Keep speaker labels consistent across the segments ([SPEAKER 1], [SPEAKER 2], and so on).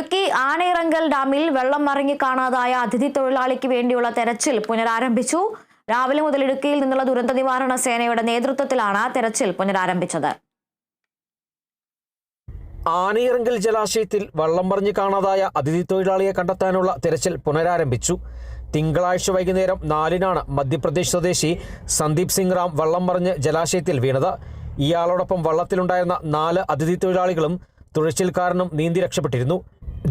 [SPEAKER 1] ഇടുക്കി ആനയിറങ്കൽ ഡാമിൽ വെള്ളം മറിഞ്ഞ് കാണാതായ അതിഥി തൊഴിലാളിക്ക് വേണ്ടിയുള്ള തെരച്ചിൽ പുനരാരംഭിച്ചു. രാവിലെ മുതൽ ഇടുക്കിയിൽ നിന്നുള്ള ദുരന്ത നിവാരണ സേനയുടെ നേതൃത്വത്തിലാണ് തെരച്ചിൽ പുനരാരംഭിച്ചത്.
[SPEAKER 2] ആനയിറങ്കൽ ജലാശയത്തിൽ വെള്ളം മറിഞ്ഞ് കാണാതായ അതിഥി തൊഴിലാളിയെ കണ്ടെത്താനുള്ള തെരച്ചിൽ പുനരാരംഭിച്ചു. തിങ്കളാഴ്ച വൈകുന്നേരം 4-നാണ് മധ്യപ്രദേശ് സ്വദേശി സന്ദീപ് സിംഗ് റാം വെള്ളം മറിഞ്ഞ് ജലാശയത്തിൽ വീണത്. ഇയാളോടൊപ്പം വള്ളത്തിലുണ്ടായിരുന്ന 4 അതിഥി തൊഴിലാളികളും തുഴച്ചിൽക്കാരനും നീന്തി രക്ഷപ്പെട്ടിരുന്നു.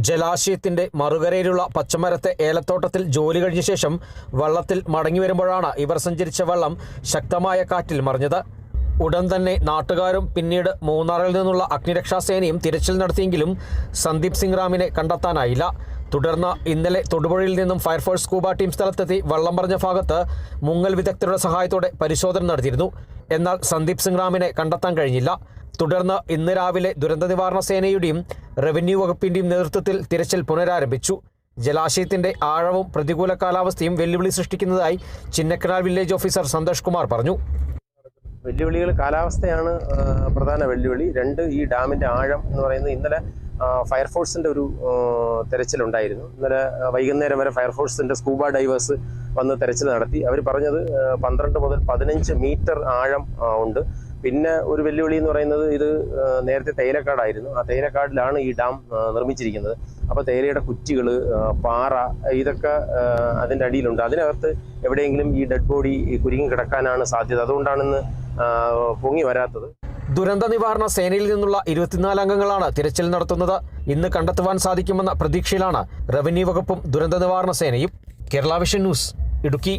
[SPEAKER 2] ജലാശയത്തിന്റെ മറുകരയിലുള്ള പച്ചമരത്തെ ഏലത്തോട്ടത്തിൽ ജോലി കഴിഞ്ഞ ശേഷം വള്ളത്തിൽ മടങ്ങി വരുമ്പോഴാണ് ഇവർ സഞ്ചരിച്ച വള്ളം ശക്തമായ കാറ്റിൽ മറിഞ്ഞത്. ഉടൻ തന്നെ നാട്ടുകാരും പിന്നീട് മൂന്നാറിൽ നിന്നുള്ള അഗ്നിരക്ഷാസേനയും തിരച്ചിൽ നടത്തിയെങ്കിലും സന്ദീപ് സിംഗ് റാമിനെ കണ്ടെത്താനായില്ല. തുടർന്ന് ഇന്നലെ തൊടുപുഴയിൽ നിന്നും ഫയർഫോഴ്സ് സ്കൂബ ടീം സ്ഥലത്തെത്തി വെള്ളം മറിഞ്ഞ ഭാഗത്ത് മുങ്ങൽ വിദഗ്ധരുടെ സഹായത്തോടെ പരിശോധന നടത്തിയിരുന്നു. എന്നാൽ സന്ദീപ് സിംഗ് റാമിനെ കണ്ടെത്താൻ കഴിഞ്ഞില്ല. തുടർന്ന് ഇന്ന് രാവിലെ ദുരന്ത നിവാരണ സേനയുടെയും റവന്യൂ വകുപ്പിന്റെയും നേതൃത്വത്തിൽ തിരച്ചിൽ പുനരാരംഭിച്ചു. ജലാശയത്തിന്റെ ആഴവും പ്രതികൂല കാലാവസ്ഥയും വെല്ലുവിളി സൃഷ്ടിക്കുന്നതായി ചിന്നക്കനാൽ വില്ലേജ് ഓഫീസർ സന്തോഷ് കുമാർ പറഞ്ഞു.
[SPEAKER 3] വെല്ലുവിളികൾ കാലാവസ്ഥയാണ് പ്രധാന വെല്ലുവിളി. 2 ഈ ഡാമിൻ്റെ ആഴം എന്ന് പറയുന്നത് ഇന്നലെ ഫയർഫോഴ്സിൻ്റെ ഒരു തെരച്ചിലുണ്ടായിരുന്നു. ഇന്നലെ വൈകുന്നേരം വരെ ഫയർഫോഴ്സിൻ്റെ സ്കൂബ ഡൈവേഴ്സ് വന്ന് തെരച്ചിൽ നടത്തി. അവർ പറഞ്ഞത് 12 മുതൽ 15 മീറ്റർ ആഴം ഉണ്ട്. പിന്നെ ഒരു വെല്ലുവിളി എന്ന് പറയുന്നത് ഇത് നേരത്തെ തേയിലക്കാടായിരുന്നു. ആ തേയിലക്കാടിലാണ് ഈ ഡാം നിർമ്മിച്ചിരിക്കുന്നത്. അപ്പോൾ തേയിലയുടെ കുറ്റികൾ, പാറ, ഇതൊക്കെ അതിൻ്റെ അടിയിലുണ്ട്. അതിനകത്ത് എവിടെയെങ്കിലും ഈ ഡെഡ് ബോഡി കുരുങ്ങി കിടക്കാനാണ് സാധ്യത. അതുകൊണ്ടാണിന്ന് പൊങ്ങി വരാത്തത്.
[SPEAKER 2] ദുരന്ത നിവാരണ സേനയിൽ നിന്നുള്ള 24 അംഗങ്ങളാണ് തിരച്ചിൽ നടത്തുന്നത്. ഇന്ന് കണ്ടെത്തുവാൻ സാധിക്കുമെന്ന പ്രതീക്ഷയിലാണ് റവന്യൂ വകുപ്പും ദുരന്ത നിവാരണ സേനയും. Kerala vision news, Idukki.